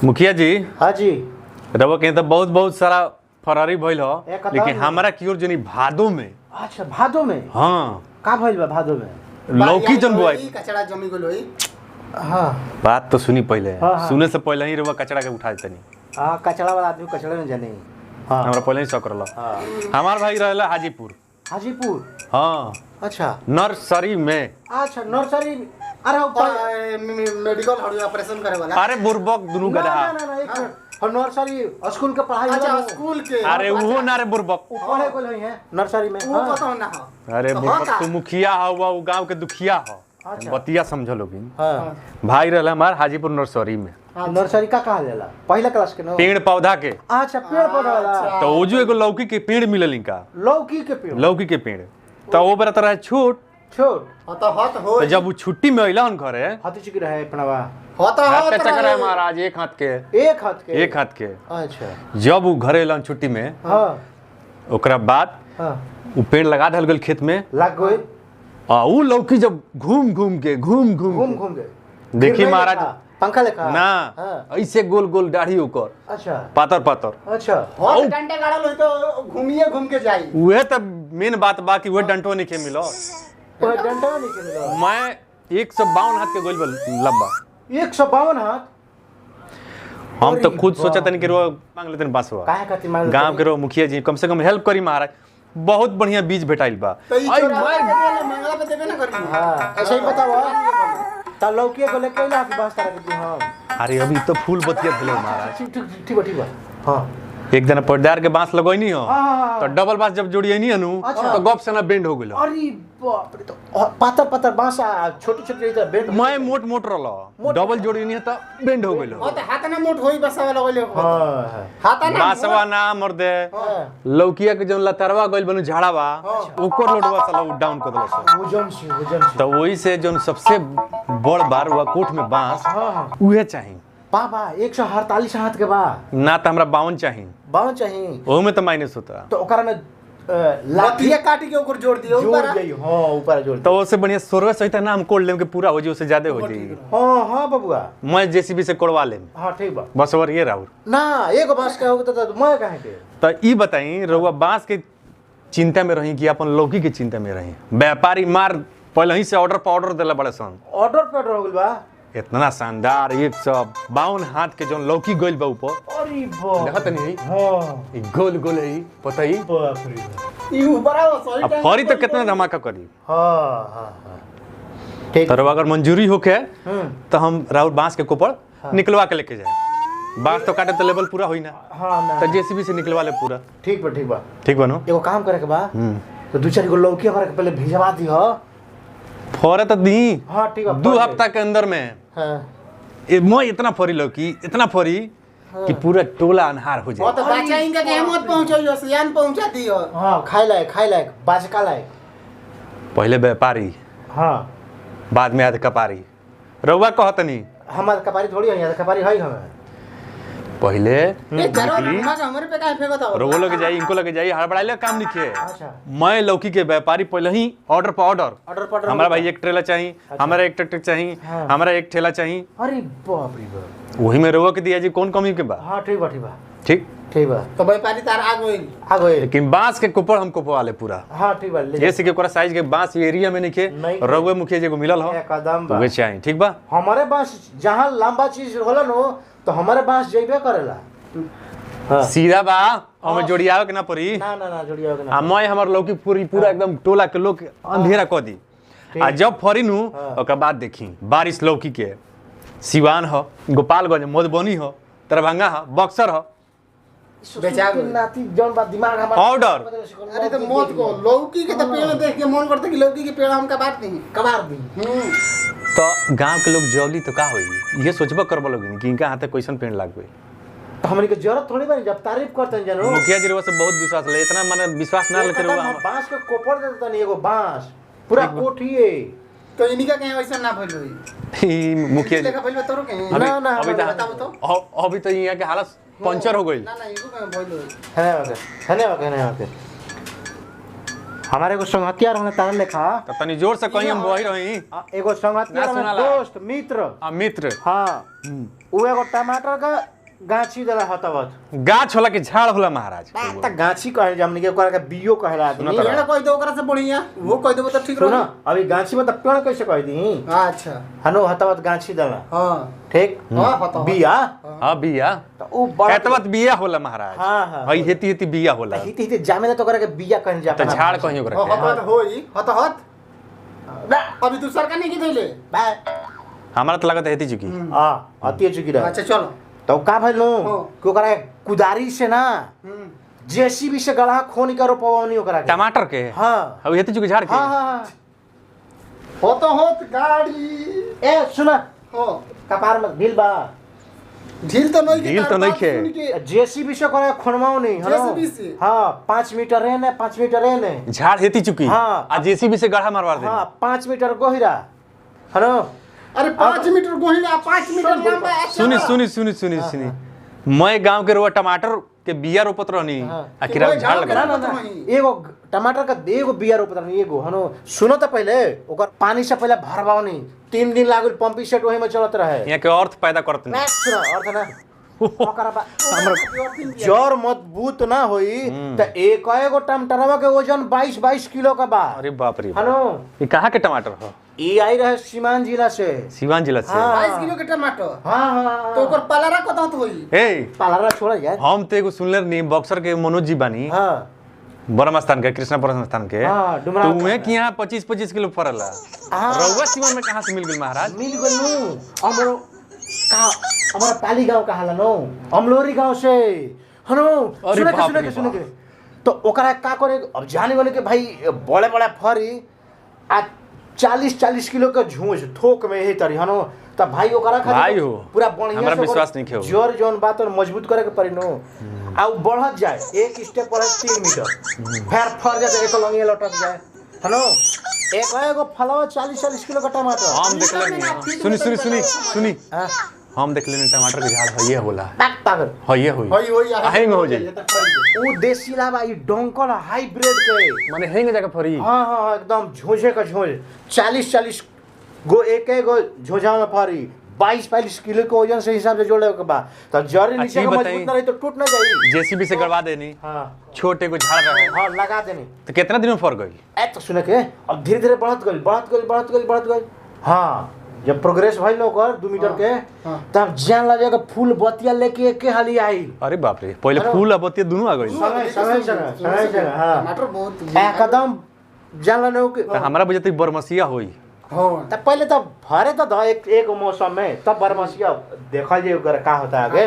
मुखिया जी। हाँ जी। रवा के तो बहुत बहुत सारा फरारी भइल हो, लेकिन हमारा की ओर जनी भादो में। अच्छा भादो में। हाँ का भइल बा भादो में? लौकी जन बुआई कचड़ा जमी गेल होई। हाँ बात तो सुनी पहले। हाँ। सुने से पहले ही रवा कचड़ा के उठा देतनी। हाँ कचड़ा वाला आदमी कचड़े में जाने। हाँ हमरा पहले ही शौक रहला। हाँ हमार भाई रहला हाजीपुर। हाजीपुर। हाँ अच्छा नर्सरी में। अच्छा नर्सरी। अरे ऊपर मेडिकल हड़ू ऑपरेशन करे वाला। अरे बुरबक दुनु गधा। ना एक मिनट। और नर्सरी स्कूल के पढ़ाई अच्छा वाला स्कूल के। अरे वो ना रे बुरबक। ऊपर है कोई है नर्सरी में। वो पता ना हो। अरे तो बुरबक हाँ तू मुखिया हो, वो गांव के दुखिया हो। अच्छा। बतिया समझ लोगिन। हाँ भाई रहला हमार हाजीपुर नर्सरी में। नर्सरी का कहा जाला? पहला क्लास के ना? पेड़ पौधा के। अच्छा पेड़ पौधा वाला। तो ओजो एगो लौकी के पेड़ मिलल इनका। लौकी के पेड़। लौकी के पेड़। तो वो बड़ा तरह छोट। छोट। तो हत हो। तो जब वो छुट्टी में अइलन घरे। हाथी चिकी रहे अपनावा। हत हाथ के हो। चक्कर है महाराज एक हाथ के। एक हाथ के। एक हाथ के। अच्छा जब वो घरे अइलन छुट्टी में, हाँ ओकरा बाद हाँ वो पेड़ लगा धल गेल खेत में। लग गई। आ वो लौकी जब घूम घूम के घूम के देखी गिरने महाराज। लगा, पंखा लेखा ना हाँ। ऐसे गोल गोल दाढ़ी ओकर अच्छा पातर पातर। अच्छा हत डंडे गाड़ल होई तो घूमिए घूम के जाई। उहे तब मेन बात बा कि उहे डंटो नहीं के मिलो। कोई डंडा नहीं के मिला। मैं 152 हाथ के गोल बल लंबा। 152 हाथ। हम तो अरे खुद सोचा बाप तनी कि रो मांग लेते बासवा। काहे खातिर मांग गांव के रो मुखिया जी कम से कम हेल्प करी महाराज। बहुत बढ़िया बीज भेटाइल बा। तो ई आई चोरा मैं के मंगला पे देबे ना करी। हाँ ऐसे ही बताओ। ता लौकी को लेके ला कि 12 तरह के हम। अरे अभी तो फूल बतिया भेले महाराज। ठीक बा। हाँ एक दिन पर्दार के बांस लगोइनी हो, हाँ। तो डबल बांस जब जोड़ियनी हनु, अच्छा। तो गप से ना बेंड हो गेलो। अरे बाप रे। तो पातर पातर बांस छोटे छोटे इधर बेंड। मैं मोट मोट रहलो, डबल जोड़ियनी तो बेंड हो गेलो। हत हाथ ना मोट होई बसावा लगले हो। हाँ हाथ ना बांसवा ना मर्दे लौकिया के जौन लतरवा गइल बनु झाड़ावा, ओकर लोडवा साला वो डाउन कर देलस। वजन से। तो वही से जौन सबसे बड़ बार हुआ कोठ में बांस, हाँ उहे चाहिए। बाबा 148 हाथ के बा। ना तो हमरा 52 चाहिए। 52 चाहिए। ओहू में तो माइनस होता। तो ओकरा में लाठी लठिया काट के ऊपर जोड़ दियो जोड़ ऊपर। गई। हाँ ऊपर जोड़ तो उससे बढ़िया सोरवे सहित नाम कोड़ लेम के पूरा हो जी, उससे ज्यादा हो जाएगी। हाँ हाँ बबुआ। मैं जेसीबी से कोड़वा लेम। हाँ ठीक बा। बस और ये राउर। ना एगो बांस का होगा तो मैं काहे के। तो ई बताई रउआ बांस के चिंता में रही कि अपन लौकी के चिंता में रही? व्यापारी मार पहले ही से ऑर्डर पर ऑर्डर देला बड़े सन। ऑर्डर पर हो गइल बा। इतना शानदार 152 हाथ के जौन लौकी गइल बा ऊपर। अरे बाप। देखत नहीं हाँ ई गोल गोल है पता ही। बाप रे। ई ऊपर आओ सही अब टाइम। फरी तो कितना धमाका करी। हाँ हाँ हाँ ठीक। तो अगर मंजूरी होके तो हम राउर बांस के कोपड़ निकलवा के लेके जाए। बांस तो काटे तो लेवल पूरा होई ना, हाँ ना तो जेसीबी से निकलवा ले पूरा। ठीक बा ठीक बा। ठीक बनो। एगो काम करे के बा। तो 2-4 गो लौकी हमरा के पहले भिजवा दी हो। फरे तो दी हाँ ठीक बा। 2 हफ्ता के अंदर में। हाँ मैं इतना फरी लौकी, इतना फरी कि पूरा टोला अनहार हो वो जाए। तो बच्चा इनका के हिम्मत पहुंचाइयो सियान पहुंचा दियो। हाँ खाए लायक बाजका लायक। पहले व्यापारी, हाँ बाद में आध कपारी। रउआ कहतनी हमारे कपारी थोड़ी है, कपारी है हमें। पहले ए जरूर निकली, हमरे पे काहे फेंकत हो। रउआ लगे जाई, इनको लगे जाई, हड़बड़ाइले काम लिखे। अच्छा मैं लौकी के व्यापारी पहले ही ऑर्डर पर ऑर्डर। ऑर्डर पर हमारा भाई एक ट्रेलर चाहिए, हमारा एक ट्रैक्टर चाहिए, हाँ। हमारा एक ठेला चाहिए। अरे बाप रे बाप। वही में रउआ के दिया जी, कौन कमी के बा? हाँ ठीक बा ठीक बा ठीक। ठीक बा। तो व्यापारी तार आ गइल। आ गए। लेकिन बांस के कोपड़ हम कोपवा ले पूरा। हाँ ठीक बा ले। जैसे कि ओकरा साइज के बांस एरिया में नहीं। नहीं रउआ मुखिया जी को मिलल हो, एकदम बा। उहे चाहिए। ठीक बा। हमारे बांस जहाँ लंबा चीज होला नो तो हमारे बांस जइबे करेला। हाँ सीधा बा हमें जोड़ियावे के ना पड़ी। ना जोड़िया के ना। आ मैं हमर लौकी पूरा एकदम टोला के लोग अंधेरा क दी। आ जब फरी नु ओकर बाद देखी बारिश लौकी के सिवान हो, गोपालगंज, मधुबनी हो, दरभंगा हो, बक्सर हो, बेचा गइल। नाती जौन बात दिमाग हमारा ऑर्डर। अरे तो मौत को लौकी के तो पेड़ देख के मन करता कि लौकी के पेड़ हम कबार दी। कबार दी। तो गांव के लोग जौली तो का होई, ये सोचबो करबो लोग कि इनका हाथे कैसन पेड़ लागबे। तो हमनी के जरूरत थोड़ी बनी जब तारीफ करते हैं जनो। मुखिया जी से बहुत विश्वास ले, इतना माने विश्वास ना लेकर हम बांस के कोपड़ दे देता नहीं एगो बांस पूरा कोठी है। तो इनका कहीं वैसा ना भइल होई। मुखिया जी लेखा भइल तोरो कहीं। ना, बताओ तो। अभी तो यहाँ के हालत पंचर हो गई। ना इनको कहीं भइल होई। है हमारे एगो संगतिया रहने तार लेखा। तो तनी जोर से कहीं हम वही रही। एगो संगतिया ना रहने सुनाला। दोस्त मित्र। मित्र। हाँ उ एगो टमाटर का गाछी देला हतवत गाछ होला कि झाड़ होला महाराज? त गाछी कहे हमनी के ओकरा के बियो कहेला आदमी। सुनो पेड़ कह दो ओकरा से बढ़िया वो कह देबो त ठीक सुन रही। अभी गाछी में त पेड़ कैसे कह दी? अच्छा हनो हतवत गाछी देला हां ठीक हां पता बिया हां बिया त उ बड़ा एतवत बिया होला महाराज। हाँ। हई हेती हेती बिया होला हिते हिते जामे तो ओकरा के बिया कहे जा त झाड़ कहीं ओकरा के। हत होई हत ना अभी दूसर का नहीं की थैले। बा हमरा त लागत हेती चुकी। हां अति चुकी रह अच्छा चलो तो का भइल नो हाँ। कि ओकरा कुदारी से ना जेसीबी से गड़ा खोनी करो पवनी ओकरा के। टमाटर के हां हई हेती चुकी झाड़ के। हां हां होत गाड़ी ए सुना हां कपार में ढील बा ढील तो नहीं ढील तो नहीं खे। जेसीबी से करे खनमाओ नहीं है JCB से? हां 5 मीटर रहने 5 मीटर रहने झाड़ हेती चुकी। हाँ। आ जेसीबी से गढ़ा मारवा दे। हां 5 मीटर गहिरा हेलो अरे 5 मीटर गोहिना 5 मीटर लंबा है। सुनी मैं गांव के रोआ टमाटर के बिया रोपत रहनी हाँ। आ किरा कोई झाड़ गाँव के लगा। ना- ना ना एगो टमाटर का एगो बिया रोपत रहनी एगो हनो सुनो तो पहले ओकर पानी से पहले भरवाओ नहीं 3 दिन लागल पंपी सेट वही में चलत रहे यहाँ के अर्थ पैदा करत ना नहीं। सुनो अर्थ ना ओकरा बा जड़ मजबूत ना होई त एक एगो टमाटरवा के वजन 22 किलो का बा अरे बाप रे। हनो ये कहाँ के टमाटर हो? ई आई रहे सीमान जिला से सिवान जिला से। हाँ। 22 किलो के टमाटर हां हां तो ओकर पलारा कत होई। ए पालारा छोड़ यार हम तो एगो सुनले नहीं बक्सर के मनोज जी बानी हां बरम स्थान के कृष्णा परम स्थान के। हाँ, तो डुमराव उहे कि यहाँ 25-25 किलो फरला। हाँ। रउआ सिवान में कहाँ से मिल गई महाराज? मिल गनु हमरो का हमारा पाली गांव का हाल नो अमलोरी गांव से हनो अरे बाप रे सुने के तो ओकरा का करे अब जाने वाले के भाई बड़े बड़े फरी आ 40 किलो का झूझ थोक में ही तरी हनो त भाई ओकरा भाई हो। पूरा बढ़िया हमरा से ओकर विश्वास नहीं खेओ। जोर जोन बात और मजबूत करे के पड़ी नो आ उ बढ़त जाए एक स्टेप पर 3 मीटर फिर फर जाए एक लंगिया लटक जाए हनो एक एगो फलवा 40 किलो का टमाटर हम देख लेनी सुनी हाँ हम देख लेनी टमाटर के झाड़ हइये होला। पागल हइये होई। होई हेंग हो जाई। उ देसी लावा ई डोंकल हाइब्रिड के माने हेंग जाके फरी। हाँ हाँ एकदम झोझे का झोझ 40 गो एक गो झोझा में फरी 22 किलो के वजन से हिसाब से जोड़े के बा तो जड़ी नीचे का बताई। मजबूत ना रही तो टूट ना जाई। जेसीबी से गड़वा देनी। हाँ छोटे को झाड़ रहे हाँ लगा देनी तो कितना दिन में फर गई? ए तो सुने के अब धीरे धीरे बढ़त गई हाँ जब प्रोग्रेस भइल ओकर 2 मीटर के तब जान लगे कि फूल बतिया लेके एके हाली आई अरे बाप रे पहले फूल अब बतिया दोनों आ गई। समय हाँ टमाटर बहुत एकदम जान लगे कि तो हमरा बुझे तो बरमसिया होई। हां तब पहले तो भरे तो द एक मौसम में तब बरमसिया देखा जाए अगर का होता है आगे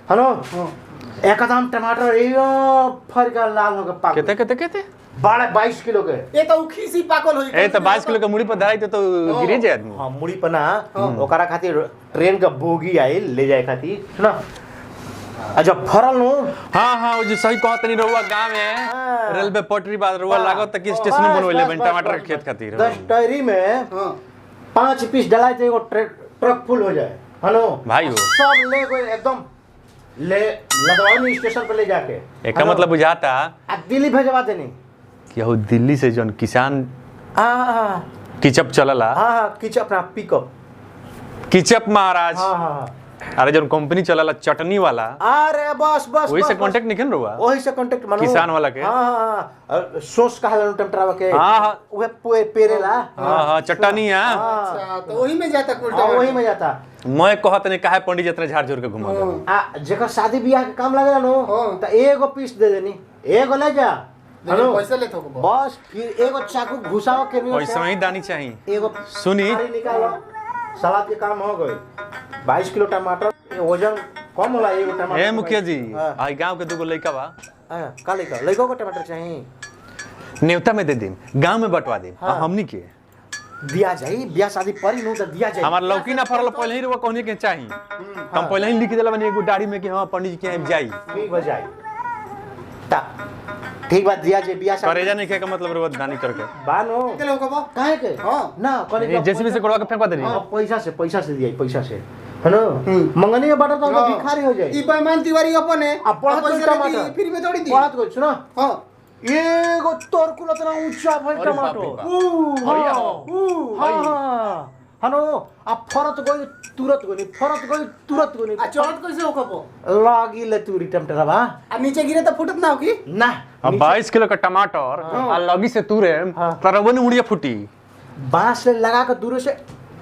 है नो एकदम टमाटर यो फरका लाल होकर पाक कहते 22 किलो के ए तो खीसी पाकल होई। ए तो 22 किलो के मुड़ी पर धराई तो गिरे जाए आदमी। हाँ मुड़ी पना ओकरा खातिर ट्रेन का बोगी आई ले जाए खातिर सुना जब फरल नो हाँ वो जो सही कहत नहीं रहुआ गांव में हाँ। रेलवे पटरी बाद रहुआ लागत तक स्टेशन बनवेले बन टमाटर के खेत खातिर। 10 टरी में हां 5 पीस डलाए तो एगो ट्रक फुल हो जाए हनो भाई हो। सब ले गए एकदम ले लदवानी स्टेशन पे ले जाके एक मतलब बुझाता आ दिल्ली भेजवा देनी कि हो दिल्ली से जौन किसान हाँ किचप चलला हाँ किच अपना पिकअप किचप महाराज। हाँ हाँ अरे जौन कंपनी चलला चटनी वाला अरे बस वही से कांटेक्ट निकल रहुआ वही से कांटेक्ट मानो किसान वाला के। हाँ सोस का हलन टमटरावा के हाँ, हाँ। उहे पेरेला हाँ चटनी है। अच्छा तो वही में जाता कुल हाँ वही में जाता मैं कहत नहीं काहे पंडित जितना झाड़ झोर के घुमा गए। आ जेकर शादी ब्याह के काम लगेला नो हाँ। त एगो पीस दे देनी एगो ले जा हेलो पैसा ले थो बस फिर एगो चाकू घुसाओ के नहीं वैसे ही दानी चाहिए। एगो सुनी सारी निकालो सलाद के काम हो गई 22 किलो टमाटर वजन कम होला एगो टमाटर ए मुखिया जी हाँ। आई गांव के दूगो लइका बा का लइको को टमाटर चाहिए नेवता में दे दिन गांव में बंटवा दे हाँ। हमनी के दिया जाई ब्याह शादी परी नु त दिया जाई हमार लौकी ना फरल पहले ही रुआ कहनी के चाहिए हम पहले ही लिख देला बनी एगो डायरी में कि हां पंडित जी के यहाँ जाई ठीक बजाई ता ठीक बात दिया जाई ब्याह शादी करेजा नहीं के का मतलब रुआ दानी करके बानो के लोग बा काहे के हाँ। ना कने जेसीबी से कोड़वा के फेंकवा दे हाँ, पैसा से दिया पैसा से है ना मंगनी में बाटा तो हाँ। भिखारी हो जाए ई बेईमान तिवारी अपन है अब बढ़त गई टमाटर फिर में थोड़ी दी बढ़त गई सुनो हां एगो तोर कुल इतना ऊंचा भइल अरे बाप टमाटर रे बाप। हाँ हनो अब फरत गई तुरंत गई फरत गई तुरंत गई आ चढ़त कैसे हो कबो लागी ले तुरी टमटरवा आ नीचे गिरे तो फुटत ना हो की ना अब 22 किलो का टमाटर आ लगी से तूरे तरबो ने मुड़िया फूटी बांस से लगा के दूर से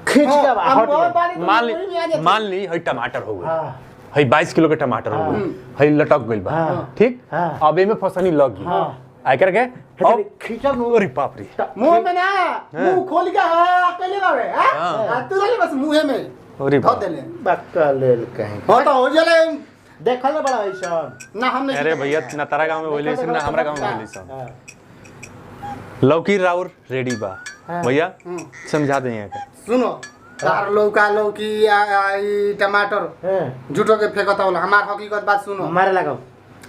खींच के हट गई। मान ली हई टमाटर हो गई हाँ हई 22 किलो के टमाटर हो गई हई लटक गइल बा ठीक अब एमे फसनी लगी आ करके अब खींचा नु अरे बाप रे मुंह में ना मुंह खोल के अकेले बावे हां तू ले बस मुंह में अरे धो देले बक्का लेल कहीं हो तो हो जले देखल ना बड़ा ऐसा ना हम नहीं अरे भैया ना तारा गांव में होइले से ना हमरा गांव में होइले सब लौकी राउर रेडी बा भैया समझा दे यहाँ का सुनो तार लौका लौकी ई टमाटर झूठो के फेंकता होला हमार हकीकत बात सुनो हमारे लगाओ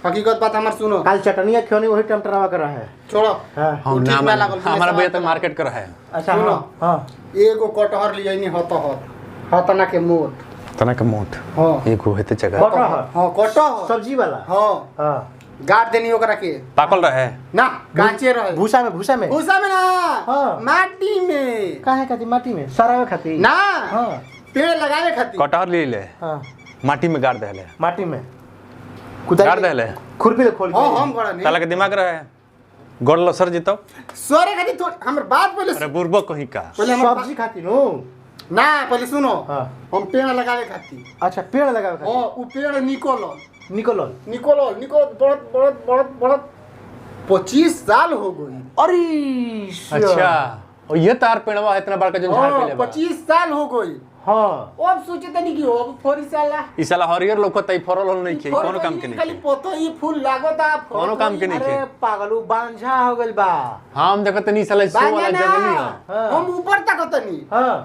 हकीकत बात हमार सुनो काल चटनिया खियोनी वही टमटरवा कर रहा है छोड़ो हाँ हम ठीक ना ना लागल, हमारा सुने भैया सवाल तो मार्केट कर रहा है अच्छा सुनो। हाँ एगो कटहर लियानी हतना के मोट तना का मोट हां एक होते जगह कटहर हां कटहर सब्जी वाला हां हाँ गाड़ देनी ओकरा के पाकल रहे ना कांचे रहे भूसा में भूसा में ना हाँ। माटी में काहे खाती माटी में सरावे खाती ना हाँ पेड़ लगावे खातिर कटहर ले ले हाँ माटी में गाड़ देले माटी में गाड़ देले खुरपी ले खोल के हां हम गड़ा नहीं ताला के दिमाग रहे गोड़ लसर जितो सोरे खातिर तो हमर बात पहले अरे बुरबो कहीं का पहले हमर सब्जी खाती नो ना पहले सुनो हाँ हम पेड़ लगावे खातिर अच्छा पेड़ लगावे खाती हां उ पेड़ निकोलो निकोलो निको बहुत 25 साल हो गई अरे अच्छा और ये तार पेड़वा इतना बड़का जो झाड़ पे ले 25 साल हो गई हाँ अब सोचे तनी कि अब फोरी साला ई साला हरियर लोकत ई फरल होल नहीं खे कोनो काम के खाली नहीं पोतो ये फूल लागता कोनो काम के नहीं अरे खे पागलू बांझा हो गइल बा हम देखत नहीं साला सो वाला जगह हाँ। हम ऊपर तक तनी हाँ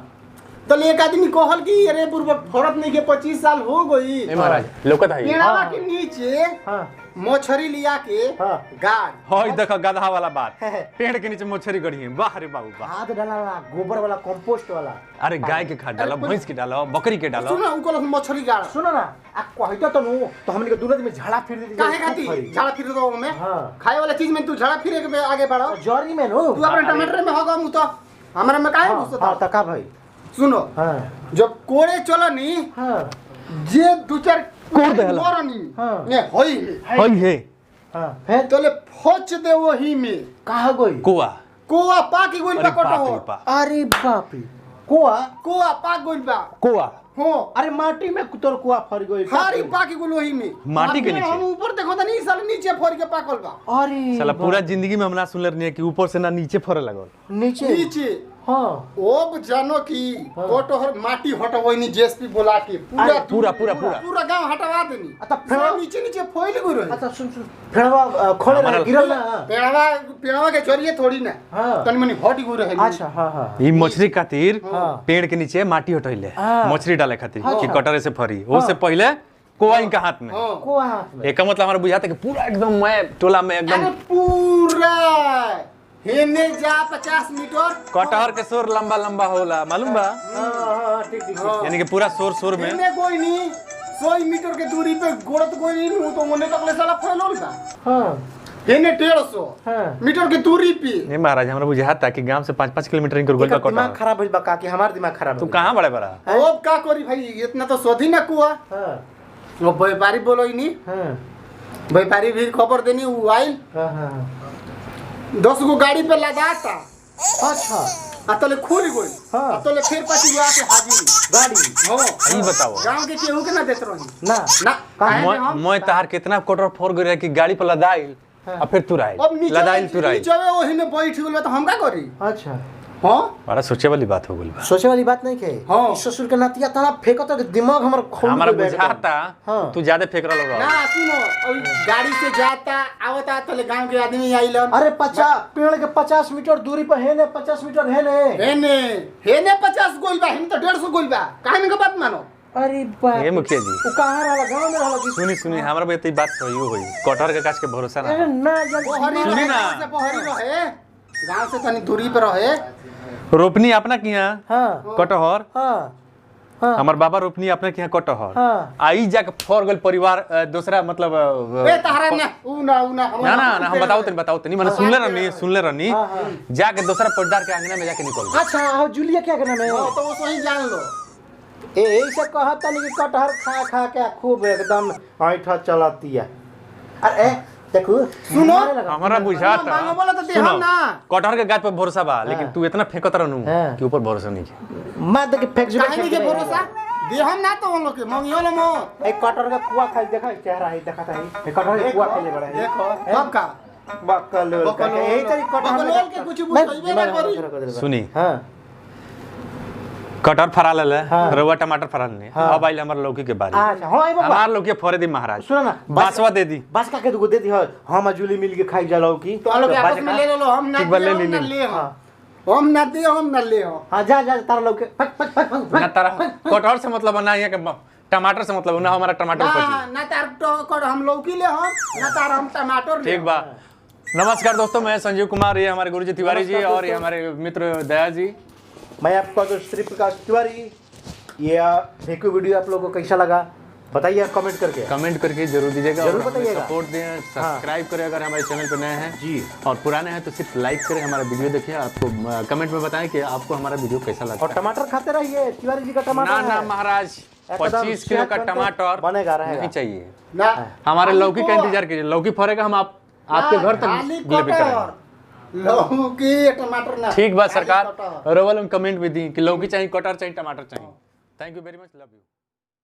तो एक आदमी कहल कि अरे पूर्व फरत नहीं के 25 साल हो गई ए महाराज लोकत है पेड़वा के नीचे हाँ मछरी लिया के हाँ। गाड़ होय देख गधा वाला बात पेड़ के नीचे मछली गड़ी है वाह रे बाबू वाह खाद डाला गोबर वाला कंपोस्ट वाला अरे गाय के खाद डालो भैंस के डालो बकरी के डालो सुनो उनको मछली गाड़ सुनो ना आ कहता तो नु तो हमने के दूर में झाड़ा फिर दी काहे खाती झाड़ा फिर दो में हाँ। खाए वाला चीज में तू झाड़ा फिरे के आगे बढ़ो जरी में नो तू अपने टमाटर में होगा मुँह तो हमारे में काहे घुसता हाँ तका भाई सुनो हाँ जब कोड़े चलनी हाँ जे दो चार कोड़ देला। कोड़नी हाँ। ने होई होय हे हाँ फिर तोले फोच दे वही में कहा गई कुआ कोआ पाकी गोल अरे बा बाप कटो रे बाप अरे बाप रे कोआ कोआ पाक गोल बा कुआ हो अरे माटी में तोर कुआ फर गई हारी पाकी गोल वही में माटी के अब नीचे? हम ऊपर देखो त नहीं साल नीचे फोड़ के पाकल बा अरे साला पूरा जिंदगी में हमना सुनले नहीं कि ऊपर से ना नीचे फरे लगल नीचे नीचे हाँ ओब जानो की कोटोहर माटी हटवैनी जेएसपी बोला के अरे पूरा गांव हटवा देनी अच्छा, सब नीचे नीचे फैल गई रहे अच्छा सुन सुन फेड़वा खोले रहे गिरल ना पेड़वा के जरिए थोड़ी ना हाँ। तनी मनी हट गई रहे अच्छा हाँ हाँ ई मछली खातिर हाँ। पेड़ के नीचे माटी हटैले हाँ। मछली डाले खातिर हाँ। कि कटरे से फरी वो से पहले कोआ इनका हाथ में हां कोआ हाथ में एक मतलब हमारा बुझाता कि पूरा एकदम मैं टोला में अरे एकदम पूरा हेने जा 50 मीटर कटहर के सोर लंबा लंबा होला मालूम बा हाँ हाँ ठीक ठीक हाँ। यानी कि पूरा सोर में हेने कोई नहीं 100 मीटर के दूरी पे गोड़त कोई नहीं हूं तो मोने तक ले साला फैलोल बा हाँ हेने 150 हाँ मीटर के दूरी पे नहीं महाराज हमरा बुझाता कि गांव से 5-5 किलोमीटर इनकर गोल का दिमाग कटहर खराब भइल बा का कि हमार दिमाग खराब तू हो कहां बड़े बड़ा अब का करी भाई इतना तो सोधी ना कुआ हाँ वो व्यापारी बोलो ही नहीं हाँ व्यापारी भी खबर देनी वो आइल हाँ हाँ 10 गो गाड़ी पे लगाता अच्छा अतले खुल गई हाँ। अतले फिर पाछी गया के हाजिरी गाड़ी हो ई बताओ गांव के केहू के ना देत रही ना ना काहे मैं कि हम मैं तार कितना कटहर फोड़ गए कि गाड़ी पर लदाइल और फिर तुराइल अब नीचे लदाइल तुराइल नीचे वही में बैठ गेल तो हम का करी अच्छा हां बड़ा सोचे वाली बात हो गई बा सोचे वाली बात नहीं के हाँ। ससुर के नातिया तना फेंको तो दिमाग हमर खोल हमारा के बैठ गया। बुझाता हाँ। तू ज्यादा फेंक रहा ना होगा सुनो अभी गाड़ी से जाता आवता तले गांव के आदमी आइलन अरे 50 पेड़ के 50 मीटर दूरी पर है ने 50 मीटर है ने हेने 50 गोल बा हम तो 150 गोल बा काहे न के बात मानो अरे बाप ये मुखिया जी वो कहां रहला गांव में रहला कि सुनी सुनी हमारा भी तो बात सही होई कटहर के काज के भरोसा अरे ना ना जल बहरी सुनी रहे, ना। गाँव से बहरी रहे गांव से तनी दूरी पे रहे रोपनी अपना किया हाँ कटहर हाँ हाँ। हमार बाबा रोपनी अपने के यहाँ कटहर हाँ। आई जाके फर गल परिवार दूसरा मतलब ए तहरा ना ऊ ना ना हम बताओ तनी मैंने सुनले रहनी हाँ, हाँ। जाके दूसरा पटदार के आंगना में जाके निकल गए। अच्छा हो जूलिया क्या करना में तो वो सही जान लो। ऐसे कहता नहीं कि कटहर खा खा के खूब एकदम ऐठा चलाती है। अरे देखो सुनो, हमारा बुझा मांगो बोला तो दे हम ना। कटहर के गाछ पर भरोसा बा लेकिन तू इतना फेंकत रहनु हाँ। कि ऊपर भरोसा नहीं है। मैं देख फेंक काहे नहीं के भरोसा दे हम ना तो उन लोग के मंगियो लो मो। एक कटहर का कुआ खाई देखा चेहरा है देखा था ये कटहर का कुआ खाई बड़ा है देखो कब का बकल यही तरी बकलोल के कुछ बुझाइबे ना करी। सुनी हां कटहर फरा ले हाँ। रवा टमाटर फरा ने हाँ। अब आइल हमर लौकी के बारी। अच्छा हां ए बाबा हमार लौकी फरे दी महाराज सुन ना बासवा दे दी बस का के दे दी हम जूली मिल के खाई जा की तो लोग आपस में ले लो हम ना ठीक बा, ले दे, ले, हम ना ले। ले हम ना दे हम ना ले हो। हां जा तार लोग के ना तारा कटहर से मतलब ना ये के टमाटर से मतलब ना हमारा टमाटर ना पची। ना तार तो हम लौकी ले हम ना तार हम टमाटर ले। ठीक बा। नमस्कार दोस्तों, मैं संजीव कुमार, ये हमारे गुरुजी तिवारी जी नमस्कार और ये हमारे मित्र दया जी। मैं आपका जो श्री प्रकाश तिवारी। ये देखो वीडियो आप लोगों को कैसा लगा बताइए कमेंट करके। कमेंट करके जरूर दीजिएगा जरूर और हमें बताइएगा। सपोर्ट दें, सब्सक्राइब करें अगर हमारे चैनल पर नए हैं जी। और पुराने हैं तो सिर्फ लाइक करें, हमारा वीडियो देखिए। आपको कमेंट में बताएं कि आपको हमारा वीडियो कैसा लगता और है। टमाटर खाते रहिए, तिवारी जी का टमाटर ना है। महाराज एकदम 25 किलो का सेहतमंद टमाटर बनेगा, रहेगा। नहीं चाहिए। ना हमारे लौकी का इंतजार कीजिए, लौकी फरेगा हम आपके घर तक खाली डिलीवरी करेंगे। लौकी टमाटर ना। ठीक बा खाली सरकार, कटहर। रोवल कमेंट भी दी कि लौकी चाहिए, कटहर चाहिए, टमाटर चाहिए। थैंक यू वेरी मच, लव यू।